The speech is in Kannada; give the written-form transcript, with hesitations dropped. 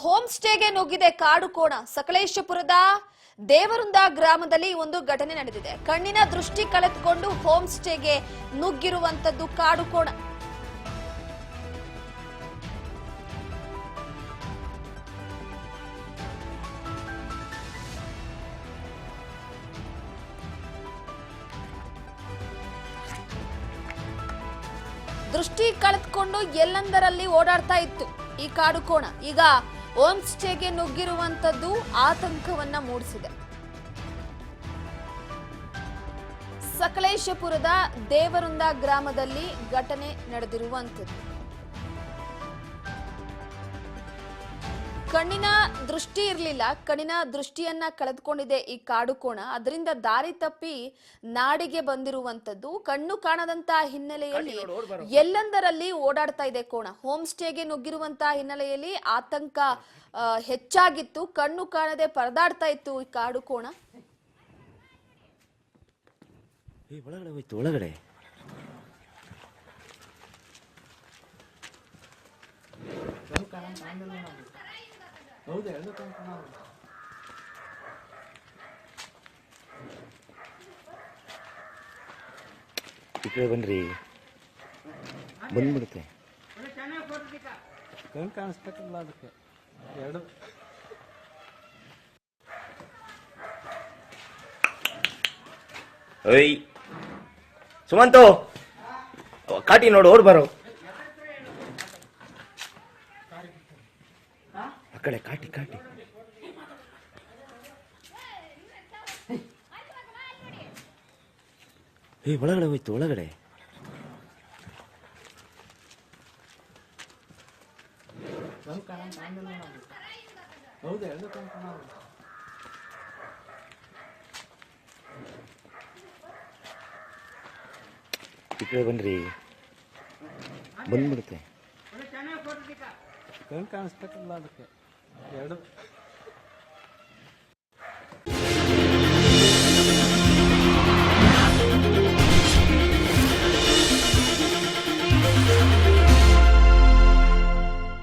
ಹೋಮ್ ಸ್ಟೇಗೆ ನುಗ್ಗಿದೆ ಕಾಡು ಕೋಣ. ಸಕಲೇಶಪುರದ ದೇವರುಂದ ಗ್ರಾಮದಲ್ಲಿ ಒಂದು ಘಟನೆ ನಡೆದಿದೆ. ಕಣ್ಣಿನ ದೃಷ್ಟಿ ಕಳೆದುಕೊಂಡು ಹೋಮ್ ಸ್ಟೇಗೆ ನುಗ್ಗಿರುವಂತದ್ದು ಕಾಡು ಕೋಣ. ದೃಷ್ಟಿ ಕಳೆದುಕೊಂಡು ಎಲ್ಲೆಂದರಲ್ಲಿ ಓಡಾಡ್ತಾ ಇತ್ತು ಈ ಕಾಡು ಕೋಣ. ಈಗ ಹೋಮ್ ಸ್ಟೇಗೆ ನುಗ್ಗಿರುವಂತದ್ದು ಆತಂಕವನ್ನ ಮೂಡಿಸಿದೆ. ಸಕಲೇಶಪುರದ ದೇವರುಂದ ಗ್ರಾಮದಲ್ಲಿ ಘಟನೆ ನಡೆದಿರುವಂತದ್ದು. ಕಣ್ಣಿನ ದೃಷ್ಟಿ ಇರಲಿಲ್ಲ, ಕಣ್ಣಿನ ದೃಷ್ಟಿಯನ್ನ ಕಳೆದುಕೊಂಡಿದೆ ಈ ಕಾಡು ಕೋಣ. ಅದರಿಂದ ದಾರಿ ತಪ್ಪಿ ನಾಡಿಗೆ ಬಂದಿರುವಂತದ್ದು. ಕಣ್ಣು ಕಾಣದಂತಹ ಹಿನ್ನೆಲೆಯಲ್ಲಿ ಎಲ್ಲೆಂದರಲ್ಲಿ ಓಡಾಡ್ತಾ ಇದೆ ಕೋಣ. ಹೋಮ್ ಸ್ಟೇಗೆ ನುಗ್ಗಿರುವಂತಹ ಹಿನ್ನೆಲೆಯಲ್ಲಿ ಆತಂಕ ಹೆಚ್ಚಾಗಿತ್ತು. ಕಣ್ಣು ಕಾಣದೆ ಪರದಾಡ್ತಾ ಇತ್ತು ಈ ಕಾಡು ಕೋಣ. ಒಳಗಡೆ ಹೋಯ್ತು, ಒಳಗಡೆ ಈ ಕಡೆ ಬನ್ರಿ, ಬಂದ್ಬಿಡುತ್ತೆ. ಕಣ್ ಕಾಣಿಸ್ಬೇಕಲ್ಲ ಅದಕ್ಕೆ ಎರಡು. ಓಯ್ ಸುಮಂತು, ಕಾಟಿ ನೋಡು, ಓಡ್ ಬರೋ ಆ ಕಡೆ. ಕಾಟಿ ಕಾಟಿ ಒಳಗಡೆ ಹೋಯ್ತು, ಒಳಗಡೆ ಹೌದು, ಎರಡು ಕಣ್ ಕಾಣೋದು. ಈ ಕಡೆ ಬನ್ರಿ, ಬಂದ್ಬಿಡುತ್ತೆ. ಕಣ್ ಕಾಣಿಸ್ಬೇಕಲ್ಲ ಅದಕ್ಕೆ ಎರಡು.